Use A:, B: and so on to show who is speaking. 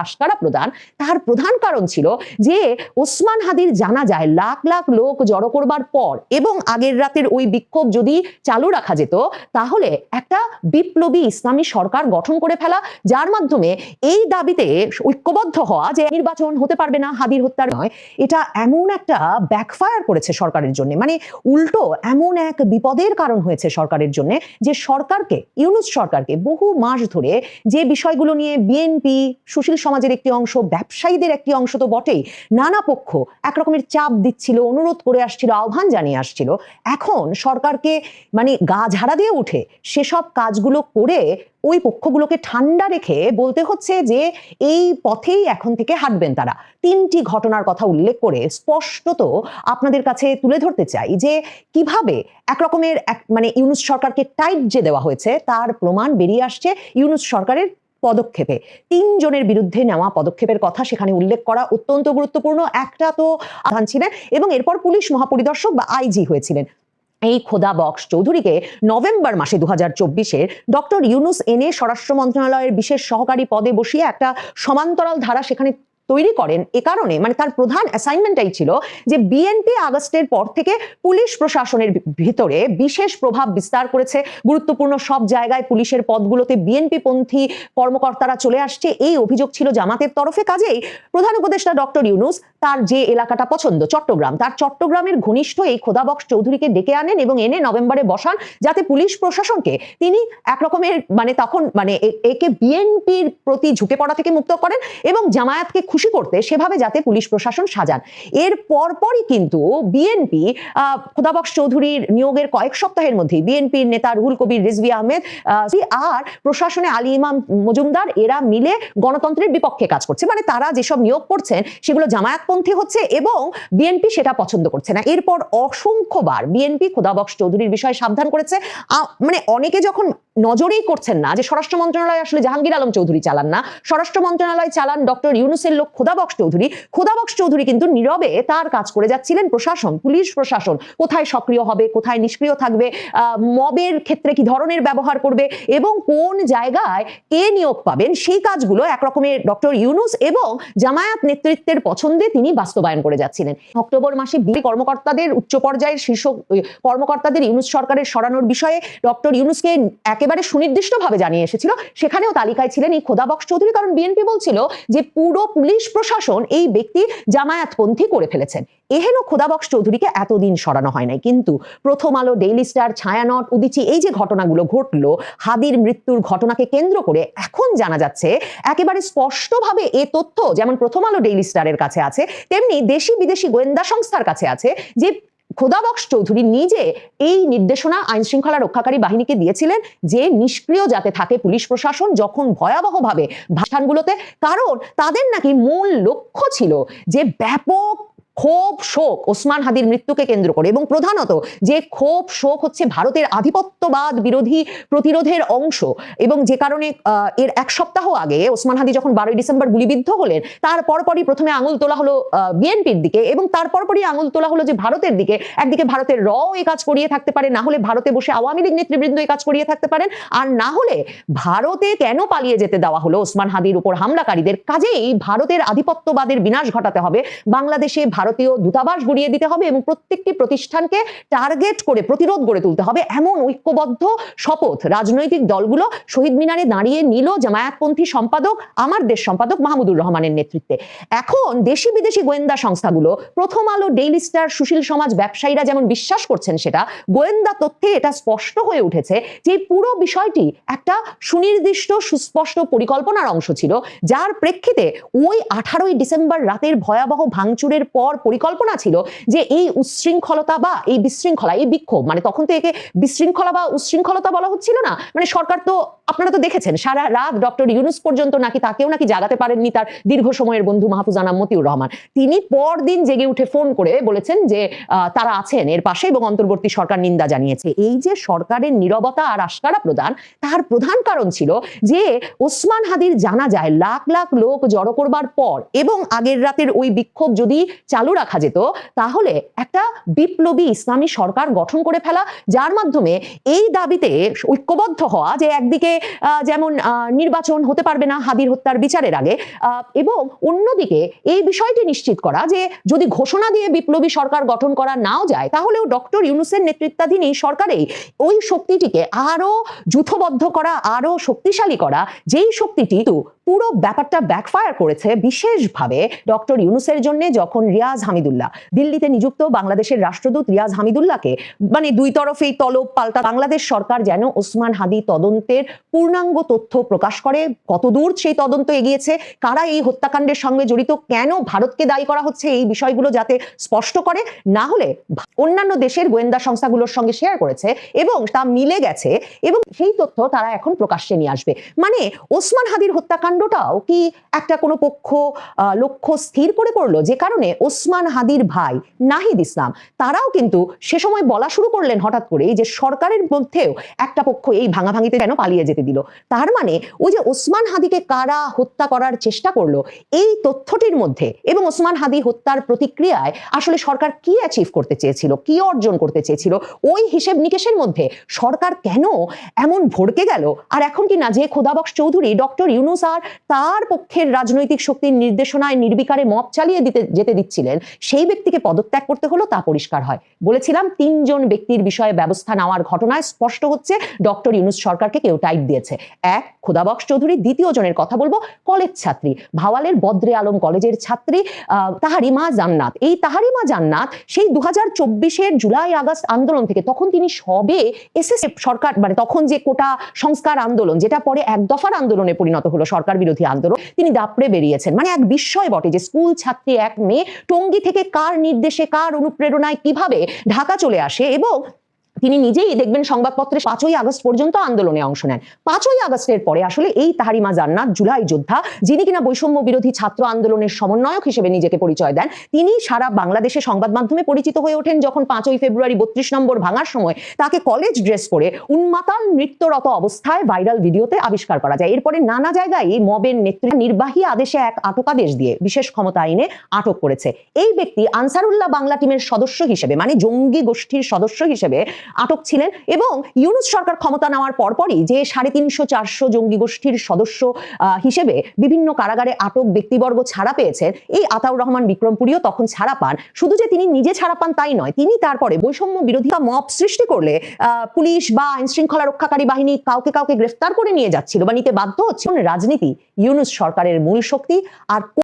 A: আশকারা প্রদান, তার প্রধান কারণ ছিল যে ওসমান হাদির জানাজায় লাখ লাখ লোক জড়ো করবার পর এবং আগের রাতের ওই বিক্ষোভ যদি চালু রাখা যেত তাহলে একটা বিপ্লবী ইসলামী সরকার গঠন করে ফেলা, যার মাধ্যমে এই দাবিতে ঐক্যবদ্ধ হওয়া যে নির্বাচন হতে পারবে না হাদির হত্যার নয়, এটা এমন একটা ব্যাকফায়ার করেছে সরকারের জন্য, মানে উল্টো এমন এক বিপদের কারণ হয়েছে সরকারের জন্য যে সরকারকে, ইউনূস সরকারকে বহু মাস ধরে যে বিষয়গুলো নিয়ে বিএনপি, সুশীল সমাজের একটি অংশ, ব্যবসায়ীদের একটি অংশ তো বটেই, নানা পক্ষ একরকমের চাপ দিচ্ছিল, অনুরোধ করে আসছিল, আহ্বান জানিয়ে আসছিল, এখন সরকারকে মানে গা ঝাড়া দিয়ে উঠে সেসব কাজগুলো করে ওই পক্ষগুলোকে ঠান্ডা রেখে বলতে হচ্ছে যে এই পথেই এখন থেকে হাঁটবেন তারা। তিনটি ঘটনার কথা উল্লেখ করে স্পষ্টত আপনাদের কাছে তুলে ধরতে চাই যে কিভাবে একরকমের মানে ইউনূস সরকারকে টাইট যে দেওয়া হয়েছে তার প্রমাণ বেরিয়ে আসছে ইউনূস সরকারের পদক্ষেপে। তিনজনের বিরুদ্ধে নেওয়া পদক্ষেপের কথা সেখানে উল্লেখ করা অত্যন্ত গুরুত্বপূর্ণ। একটা তো আধান ছিলেন এবং এরপর পুলিশ মহাপরিদর্শক বা আইজি হয়েছিলেন এই খোদা বক্স চৌধুরীকে নভেম্বর মাসে 2024-এর ডক্টর ইউনূস এনে স্বরাষ্ট্র মন্ত্রণালয়ের বিশেষ সহকারী পদে বসিয়ে একটা সমান্তরাল ধারা সেখানে তৈরি করেন। এ কারণে মানে তার প্রধান অ্যাসাইনমেন্টটাই ছিল যে বিএনপি আগস্টের পর থেকে পুলিশ প্রশাসনের ভিতরে বিশেষ প্রভাব বিস্তার করেছে, গুরুত্বপূর্ণ সব জায়গায় পুলিশের পদগুলোতে বিএনপি পন্থী কর্মকর্তারা চলে আসছে, এই অভিযোগ ছিল জামাতের তরফে। কাজেই প্রধান উপদেষ্টা ডক্টর ইউনূস তার যে এলাকাটা পছন্দ চট্টগ্রাম, তার চট্টগ্রামের ঘনিষ্ঠ এই খোদা বক্স চৌধুরীকে ডেকে আনেন এবং এনে নভেম্বরে বসান যাতে পুলিশ প্রশাসনকে তিনি একরকমের মানে তখন মানে একে বিএনপির প্রতি ঝুঁকে পড়া থেকে মুক্ত করেন এবং জামায়াতকে খুশি করতে সেভাবে যাতে পুলিশ প্রশাসন সাজান। এর পরপরই কিন্তু বিএনপি খোদা বক্স চৌধুরীর নিয়োগের কয়েক সপ্তাহের মধ্যেই বিএনপির নেতা রুহুল কবির রিজভী আহমেদ আর প্রশাসনে আলী ইমাম মজুমদার এরা মিলে গণতন্ত্রের বিপক্ষে কাজ করছে, মানে তারা যেসব নিয়োগ করছেন সেগুলো জামায়াতপন্থী হচ্ছে এবং বিএনপি সেটা পছন্দ করছে না। এরপর অসংখ্যবার বিএনপি খোদা বক্স চৌধুরীর বিষয়ে সাবধান করেছে। মানে অনেকে যখন নজরেই করছেন না যে স্বরাষ্ট্র মন্ত্রণালয় আসলে জাহাঙ্গীর আলম চৌধুরী চালান না, স্বরাষ্ট্র মন্ত্রণালয় চালান ডক্টর ইউনূসের লোক খোদা বক্স চৌধুরী। খোদা বক্স চৌধুরী কিন্তু নীরবে তার কাজ করে যাচ্ছিলেন। প্রশাসন, পুলিশ প্রশাসন কোথায় সক্রিয় হবে, কোথায় নিষ্ক্রিয় থাকবে, মবের ক্ষেত্রে কি ধরনের ব্যবহার করবে এবং কোন জায়গায় কে নিয়োগ পাবেন, সেই কাজগুলো একরকমের ডক্টর ইউনূস এবং জামায়াত নেতৃত্বের পছন্দে তিনি বাস্তবায়ন করে যাচ্ছিলেন। অক্টোবর মাসে বিএনপি কর্মকর্তাদের, উচ্চ পর্যায়ের শীর্ষ কর্মকর্তাদের ইউনূস সরকারের সরানোর বিষয়ে ডক্টর ইউনূসকে একেবারে সুনির্দিষ্টভাবে জানিয়ে এসেছিল। সেখানেও তালিকায় ছিলেন এই খোদা বক্স চৌধুরী, কারণ বিএনপি বলছিল যে পুরো পুলিশ প্রশাসন এই ব্যক্তি জামায়াতপন্থী করে ফেলেছেন। এহেন খোদা বক্স চৌধুরীকে এতদিন সরানো হয় নাই, কিন্তু প্রথম আলো, ডেইলি স্টার, ছায়ানট, উদীচী এই যে ঘটনাগুলো ঘটলো হাদির মৃত্যুর ঘটনাকে কেন্দ্র করে, এখন জানা যাচ্ছে একেবারে স্পষ্টভাবে এ তথ্য যেমন প্রথম আলো, ডেইলি স্টারের কাছে আছে, তেমনি দেশি বিদেশি গোয়েন্দা সংস্থার কাছে আছে যে খোদা বক্স চৌধুরী নিজে এই নির্দেশনা আইন শৃঙ্খলা রক্ষাকারী বাহিনীকে দিয়েছিলেন যে নিষ্ক্রিয় যাতে থাকে পুলিশ প্রশাসন যখন ভয়াবহভাবে ভাষণগুলোতে, কারণ তাদের নাকি মূল লক্ষ্য ছিল যে ব্যাপক ক্ষোভ শোক ওসমান হাদির মৃত্যুকে কেন্দ্র করে, এবং প্রধানত যে ক্ষোভ শোক হচ্ছে ভারতের আধিপত্যবাদ বিরোধী প্রতিরোধের অংশ, এবং যে কারণে এর এক সপ্তাহ আগে ওসমান হাদি যখন 12ই ডিসেম্বর গুলিবিদ্ধ হলেন তার পরপরই প্রথমে আঙুল তোলা হলো বিএনপির দিকে এবং তার পরপরই আঙুল তোলা হলো যে ভারতের দিকে। একদিকে ভারতের এই কাজ করিয়ে থাকতে পারে, না হলে ভারতে বসে আওয়ামী লীগ নেতৃবৃন্দ এই কাজ করিয়ে থাকতে পারেন, আর না হলে ভারতে কেন পালিয়ে যেতে দেওয়া হলো ওসমান হাদির উপর হামলাকারীদের। কাজেই ভারতের আধিপত্যবাদের বিনাশ ঘটাতে হবে, বাংলাদেশে ভারতীয় দূতাবাস গড়িয়ে দিতে হবে এবং প্রত্যেকটি প্রতিষ্ঠানকে টার্গেট করে প্রতিরোধ গড়ে তুলতে হবে, এমন ঐক্যবদ্ধ শপথ রাজনৈতিক দলগুলো শহীদ মিনারে দাঁড়িয়ে নিল জামায়াতপন্থী সম্পাদক, আমার দেশ সম্পাদক মাহমুদুর রহমানের নেতৃত্বে। এখন দেশি বিদেশি গোয়েন্দা সংস্থাগুলো, প্রথম আলো, ডেইলি স্টার, সুশীল সমাজ, ব্যবসায়ীরা যেমন বিশ্বাস করছেন সেটা, গোয়েন্দা তথ্যে এটা স্পষ্ট হয়ে উঠেছে যে পুরো বিষয়টি একটা সুনির্দিষ্ট সুস্পষ্ট পরিকল্পনার অংশ ছিল, যার প্রেক্ষিতে ওই 18ই ডিসেম্বর রাতের ভয়াবহ ভাঙচুরের পর পরিকল্পনা ছিল যে এই উচ্ছৃঙ্খলতা বা এই বিশৃঙ্খলা, এই বিক্ষোভ, মানে তখন তো একে বিশৃঙ্খলা বা উচ্ছৃঙ্খলতা বলা হচ্ছিল না, মানে সরকার তো আপনারা তো দেখেছেন সারা রাত ডক্টর ইউনূস পর্যন্ত নাকি তাকেও নাকি জাগাতে পারেননি তার দীর্ঘ সময়ের বন্ধু মাহফুজ আনাম মতিউর রহমান। তিনি পরদিন জেগে উঠে ফোন করে বলেছেন যে তারা আছেন এর পাশে এবং অন্তর্বর্তী সরকার নিন্দা জানিয়েছে। এই যে সরকারের নীরবতা আর আশকারা প্রদান, তার প্রধান কারণ ছিল যে ওসমান হাদির জানাজায় লাখ লাখ লোক জড়ো করবার পর এবং আগের রাতের ওই বিক্ষোভ যদি চালু চালু রাখা যেত তাহলে একটা বিপ্লবী ইসলামী সরকার গঠন করে ফেলা, যার মাধ্যমে এই দাবিতে ঐক্যবদ্ধ হওয়া যে একদিকে যেমন নির্বাচন হতে পারবে না হাদির হত্যার বিচারের আগে, এবং অন্যদিকে এই বিষয়টি নিশ্চিত করা যে যদি ঘোষণা দিয়ে বিপ্লবী সরকার গঠন করা নাও যায় তাহলেও ডক্টর ইউনূসের নেতৃত্বাধীন এই সরকারেই ওই শক্তিটিকে আরো যূথবদ্ধ করা, আরো শক্তিশালী করা, যেই শক্তিটি পুরো ব্যাপারটা ব্যাকফায়ার করেছে বিশেষভাবে ডক্টর ইউনূসের জন্য, যখন রিয়াজ হামিদুল্লাহ দিল্লিতে নিযুক্ত বাংলাদেশের রাষ্ট্রদূত রিয়াজ হামিদুল্লাহকে মানে দুই তরফেই তলব পাল্টা বাংলাদেশ সরকার যেন ওসমান হাদি তদন্তের পূর্ণাঙ্গ তথ্য প্রকাশ করে, কতদূর সেই তদন্ত এগিয়েছে, কারা এই হত্যাকাণ্ডের সঙ্গে জড়িত, কেন ভারতকে দায়ী করা হচ্ছে, এই বিষয়গুলো যাতে স্পষ্ট করে, না হলে অন্যান্য দেশের গোয়েন্দা সংস্থাগুলোর সঙ্গে শেয়ার করেছে এবং তা মিলে গেছে এবং সেই তথ্য তারা এখন প্রকাশ্যে নিয়ে আসবে। মানে ওসমান হাদির হত্যাকাণ্ডটাও কি একটা কোনো পক্ষ লক্ষ্য স্থির করে করলো, যে কারণে ওসমান হাদির ভাই নাহিদ ইসলাম তারাও কিন্তু সে সময় বলা শুরু করলেন হঠাৎ করে যে সরকারের মধ্যেও একটা পক্ষ এই ভাঙাভাঙিতে কেন পালিয়ে যেতে দিল। তার মানে ওই যে ওসমান হাদিকে কারা হত্যা করার চেষ্টা করলো এই তথ্যটির মধ্যে, এবং ওসমান হাদি হত্যার প্রতিক্রিয়ায় আসলে সরকার কি অ্যাচিভ করতে চেয়েছিল, কি অর্জন করতে চেয়েছিল, ওই হিসেব নিকেশের মধ্যে সরকার কেন এমন ভড়কে গেল। আর এখন কি না যে খোদাবক্স চৌধুরী ডক্টর ইউনূস আর তার পক্ষের রাজনৈতিক শক্তির নির্দেশনায় নির্বিকারে মব চালিয়ে যেতে দিচ্ছিলেন, সেই ব্যক্তিকে পদত্যাগ করতে হলো তা পরিষ্কার হয়। বলেছিলাম 3 জন ব্যক্তির বিষয়ে ব্যবস্থা নেওয়ার ঘটনায় স্পষ্ট হচ্ছে ডক্টর ইউনূস সরকারকে কেউ টাইট দিয়েছে। এক খোদাবক্স চৌধুরী, দ্বিতীয় জনের কথা বলবো কলেজ ছাত্রী, ভাওয়ালের বদ্রে আলম কলেজের ছাত্রী তাহারিমা জান্নাত। এই তাহারিমা জান্নাত সেই 2024-এর জুলাই আগস্ট আন্দোলন থেকে, তখন তিনি সবে এসএসএফ সরকার মানে তখন যে কোটা সংস্কার আন্দোলন যেটা পরে এক দফার আন্দোলনে পরিণত হলো, সরকার বিরোধী আন্দোলন, তিনি দাপড়ে বেরিয়েছেন। মানে এক বিস্ময় বটে যে স্কুল ছাত্রী এক মেয়ে টঙ্গী থেকে কার নির্দেশে কার অনুপ্রেরণায় কিভাবে ঢাকা চলে আসে, এবং তিনি নিজেই দেখবেন সংবাদপত্রে 5ই আগস্ট পর্যন্ত আন্দোলনে অংশ নেন। 5ই আগস্টের পরে আসলে এই তাহারিমা জান্নাত, জুলাই যোদ্ধা, যিনি কিনা বৈষম্য বিরোধী ছাত্র আন্দোলনের সমন্বয়ক হিসেবে নিজেকে পরিচয় দেন, তিনি সারা বাংলাদেশে সংবাদ মাধ্যমে পরিচিত হয়ে ওঠেন যখন 5ই ফেব্রুয়ারি 32 নম্বর ভাঙার সময় তাকে কলেজ ড্রেস পরে উন্মাতাল নৃত্যরত অবস্থায় ভাইরাল ভিডিওতে আবিষ্কার করা যায়। এরপরে নানা জায়গায় মবের নেতৃত্বে নির্বাহী আদেশে এক আটকাদেশ দিয়ে বিশেষ ক্ষমতা আইনে আটক করেছে। এই ব্যক্তি আনসারুল্লাহ বাংলা টিমের সদস্য হিসেবে মানে জঙ্গি গোষ্ঠীর সদস্য হিসেবে আটক ছিলেন, এবং ইউনূস সরকার ক্ষমতা নেওয়ার পরপরই যে 350-400 জঙ্গি গোষ্ঠীর সদস্য হিসেবে বিভিন্ন কারাগারে আটক ব্যক্তিবর্গ ছাড়া পেয়েছেন, এই আতাউর রহমান বিক্রমপুরীও তখন ছাড়া পান। শুধু যে তিনি নিজে ছাড়া পান তাই নয়, তিনি তারপরে বৈষম্য বিরোধী মব সৃষ্টি করলে পুলিশ বা আইন শৃঙ্খলা রক্ষাকারী বাহিনী কাউকে কাউকে গ্রেফতার করে নিয়ে যাচ্ছিল বা নিতে বাধ্য হচ্ছিল। রাজনীতি ইউনূস সরকারের মূল শক্তি, আর